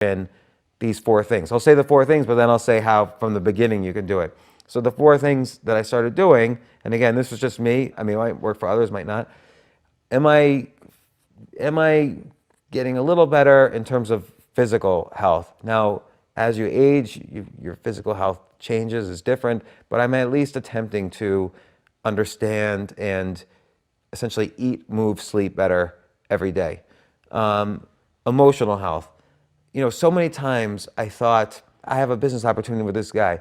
in these 4 things. I'll say the 4 things, but then I'll say how from the beginning you can do it. So the 4 things that I started doing, and again, this was just me. I mean, it might work for others, might not. Am I getting a little better in terms of physical health? Now, as you age, your physical health changes, is different, but I'm at least attempting to understand and essentially eat, move, sleep better every day. Emotional health. So many times I thought, I have a business opportunity with this guy.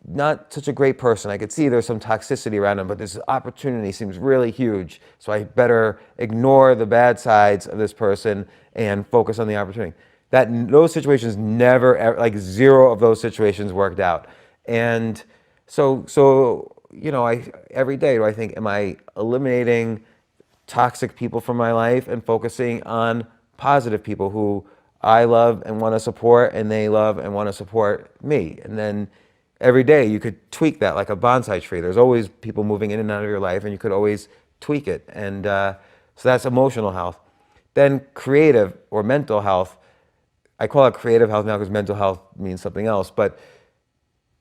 Not such a great person. I could see there's some toxicity around him, but this opportunity seems really huge. So I better ignore the bad sides of this person and focus on the opportunity. Those situations never, ever, like 0 of those situations worked out. And so every day do I think, am I eliminating toxic people from my life and focusing on positive people who I love and want to support, and they love and want to support me? And then every day you could tweak that like a bonsai tree. There's always people moving in and out of your life, and you could always tweak it. And so that's emotional health. Then creative or mental health. I call it creative health now because mental health means something else. But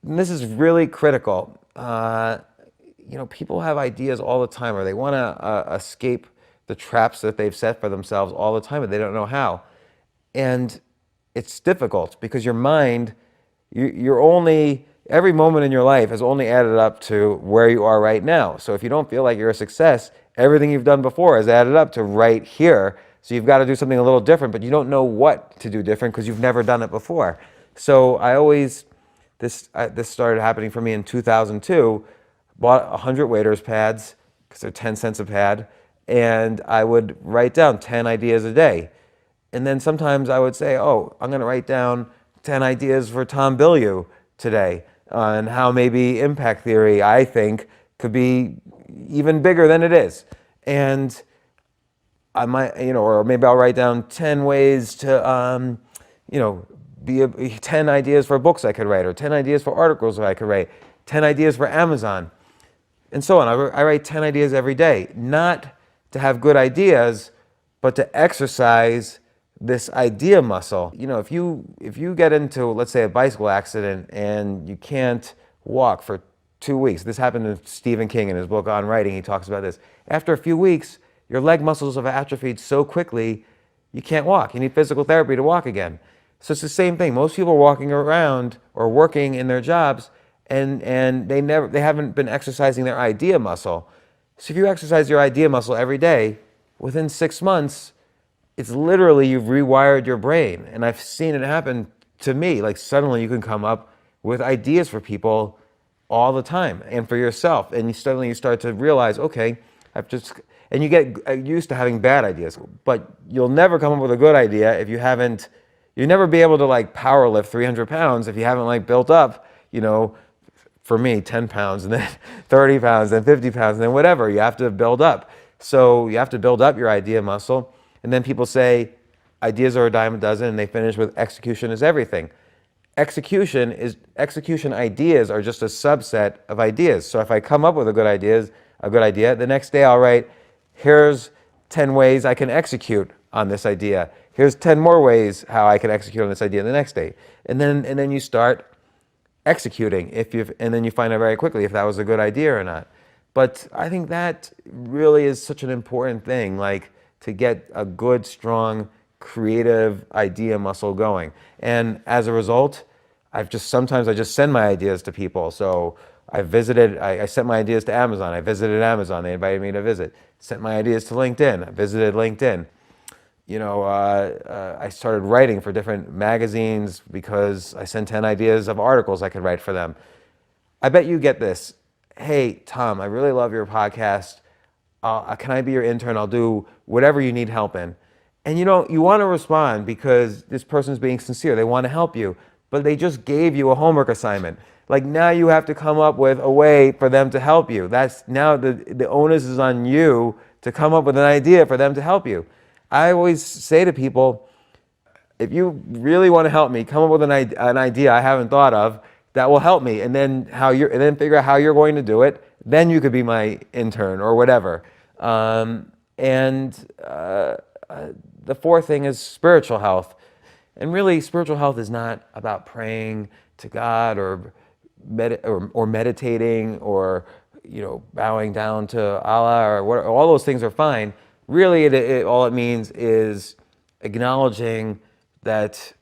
this is really critical. People have ideas all the time, or they want to escape the traps that they've set for themselves all the time, and they don't know how. And it's difficult because your mind, every moment in your life has only added up to where you are right now. So if you don't feel like you're a success, everything you've done before has added up to right here. So you've got to do something a little different, but you don't know what to do different because you've never done it before. So this started happening for me in 2002. Bought 100 waiters pads because they're 10 cents a pad, and I would write down 10 ideas a day. And then sometimes I would say, I'm going to write down 10 ideas for Tom Bilyeu today on how maybe impact theory, I think, could be even bigger than it is. And I might, or maybe I'll write down 10 ways to, 10 ideas for books I could write, or 10 ideas for articles that I could write, 10 ideas for Amazon, and so on. I write 10 ideas every day, not to have good ideas, but to exercise this idea muscle. If you get into, let's say, a bicycle accident and you can't walk for 2 weeks. This happened to Stephen King in his book On Writing. He talks about this. After a few weeks, your leg muscles have atrophied so quickly, you can't walk. You need physical therapy to walk again. So it's the same thing. Most people are walking around or working in their jobs, and they haven't been exercising their idea muscle. So if you exercise your idea muscle every day, within 6 months, it's literally you've rewired your brain. And I've seen it happen to me. Like suddenly you can come up with ideas for people all the time and for yourself. And suddenly you start to realize, okay, and you get used to having bad ideas, but you'll never come up with a good idea if you'll never be able to like power lift 300 pounds if you haven't like built up, for me, 10 pounds and then 30 pounds, then 50 pounds, and then whatever. You have to build up. So you have to build up your idea muscle. And then people say ideas are a dime a dozen, and they finish with execution is everything. Execution ideas are just a subset of ideas. So if I come up with a good idea, the next day I'll write, here's 10 ways I can execute on this idea. Here's 10 more ways how I can execute on this idea the next day. And then you start executing and then you find out very quickly if that was a good idea or not. But I think that really is such an important thing, like to get a good, strong, creative idea muscle going. And as a result, sometimes I just send my ideas to people. So I sent my ideas to Amazon. I visited Amazon. They invited me to visit. Sent my ideas to LinkedIn. I visited LinkedIn. I started writing for different magazines because I sent 10 ideas of articles I could write for them. I bet you get this. Hey, Tom, I really love your podcast. Can I be your intern? I'll do whatever you need help in. And you want to respond because this person's being sincere. They want to help you, but they just gave you a homework assignment. Like now you have to come up with a way for them to help you. That's now the onus is on you to come up with an idea for them to help you. I always say to people, if you really want to help me, come up with an idea I haven't thought of that will help me, and then figure out how you're going to do it. Then you could be my intern or whatever. The fourth thing is spiritual health. And really, spiritual health is not about praying to God or meditating or bowing down to Allah or what. All those things are fine. Really, all it means is acknowledging that.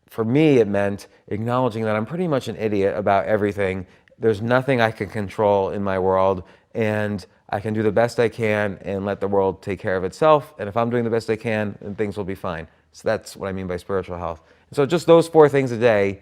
For me, it meant acknowledging that I'm pretty much an idiot about everything. There's nothing I can control in my world, and I can do the best I can and let the world take care of itself. And if I'm doing the best I can, then things will be fine. So that's what I mean by spiritual health. So just those 4 things a day